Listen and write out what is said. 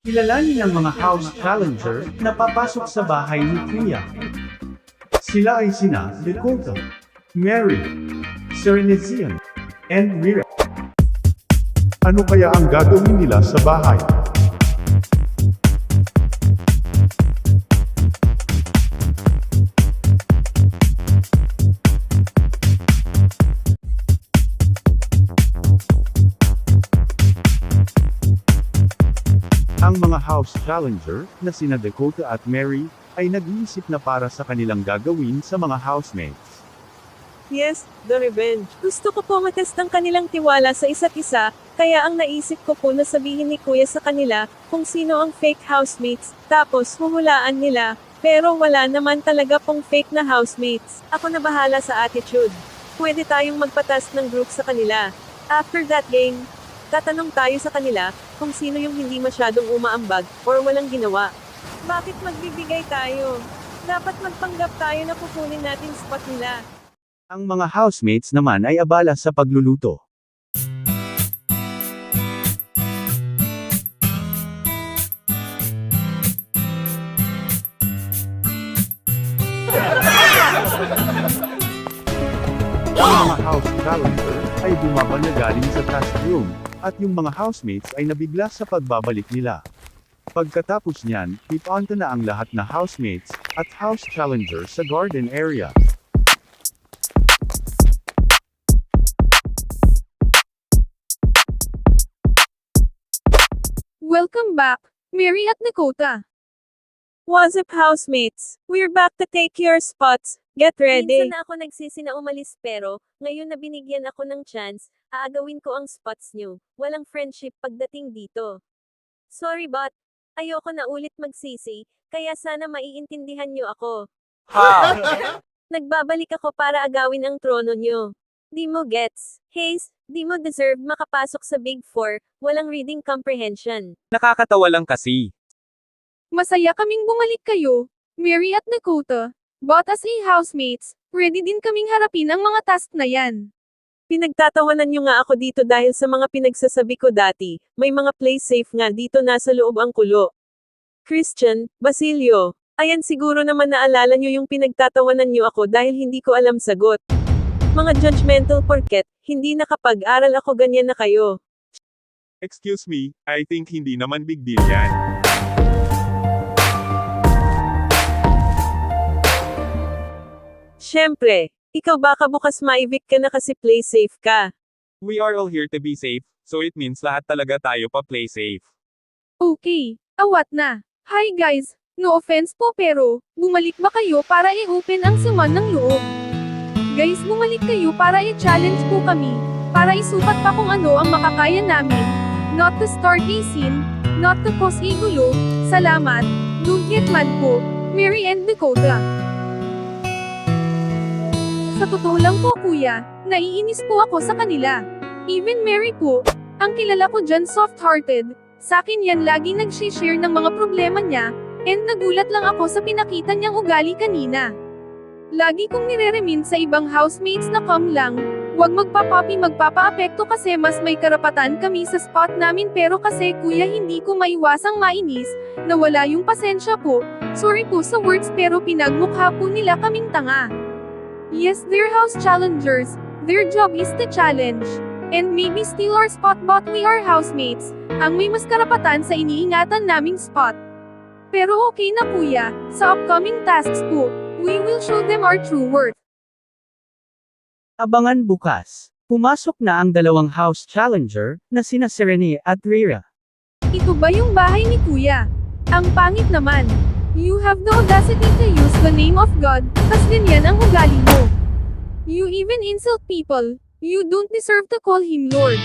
Kilalanin ang mga house challenger na papasok sa bahay ni Kuya. Sila ay sina Dakota, Mary, Serenezian, and Rhea. Ano kaya ang gagawin nila sa bahay? Ang mga house challenger, na sina Dakota at Mary, ay nag-iisip na para sa kanilang gagawin sa mga housemates. Yes, the revenge. Gusto ko po matest ang kanilang tiwala sa isa't isa, kaya ang naisip ko po na sabihin ni Kuya sa kanila, kung sino ang fake housemates, tapos huhulaan nila, pero wala naman talaga pong fake na housemates. Ako na bahala sa attitude. Pwede tayong magpatas ng group sa kanila. After that game, tatanong tayo sa kanila, kung sino yung hindi masyadong umaambag, or walang ginawa. Bakit magbibigay tayo? Dapat magpanggap tayo na kukunin natin spot nila. Ang mga housemates naman ay abala sa pagluluto. Ang mga house challenger ay bumaba na galing sa task room, at yung mga housemates ay nabigla sa pagbabalik nila. Pagkatapos niyan, ipaunta na ang lahat na housemates at house challenger sa garden area. Welcome back, Mary at Dakota. What's up, housemates? We're back to take your spots. Get ready. Minsan na ako nagsisi na umalis pero, ngayon na binigyan ako ng chance, aagawin ko ang spots nyo. Walang friendship pagdating dito. Sorry but, ayoko na ulit magsisi, kaya sana maiintindihan nyo ako. Nagbabalik ako para agawin ang trono nyo. Di mo gets. Haze, di mo deserve makapasok sa Big Four, walang reading comprehension. Nakakatawa lang kasi. Masaya kaming bumalik kayo, Mary at Dakota. But as a housemates, ready din kaming harapin ang mga task na yan. Pinagtatawanan nyo nga ako dito dahil sa mga pinagsasabi ko dati, may mga play safe nga dito nasa loob ang kulo. Christian, Basilio, ayan siguro naman naalala nyo yung pinagtatawanan nyo ako dahil hindi ko alam sagot. Mga judgmental porket, hindi nakapag-aral ako ganyan na kayo. Excuse me, I think hindi naman big deal yan. Siyempre, ikaw baka bukas ma-evict ka na kasi play safe ka. We are all here to be safe, so it means lahat talaga tayo pa play safe. Okay, awat na. Hi guys, no offense po pero, bumalik ba kayo para i-open ang saman ng loob? Guys, bumalik kayo para i-challenge po kami, para isukat pa kung ano ang makakaya namin. Not to start a scene, not to cause a gulo. Salamat, don't get mad po, Mary and Dakota. Sa totoo lang po kuya, naiinis po ako sa kanila. Even Mary po, ang kilala ko dyan soft-hearted, sa akin yan lagi nag-share ng mga problema niya, and nagulat lang ako sa pinakita niyang ugali kanina. Lagi kong nire-remind sa ibang housemates na calm lang, huwag magpapa-apekto kasi mas may karapatan kami sa spot namin pero kasi kuya hindi ko maiwasang mainis, nawala yung pasensya po, sorry po sa words pero pinagmukha po nila kaming tanga. Yes, they're house challengers, their job is to challenge. And maybe steal our spot but we are housemates, ang may mas karapatan sa iniingatan naming spot. Pero okay na kuya, sa upcoming tasks po, we will show them our true worth. Abangan bukas. Pumasok na ang dalawang house challenger, na sina Serene at Rhea. Ito ba yung bahay ni kuya? Ang pangit naman. You have the audacity to use the name of God, tas ganyan ang ugali mo. You even insult people, you don't deserve to call him Lord.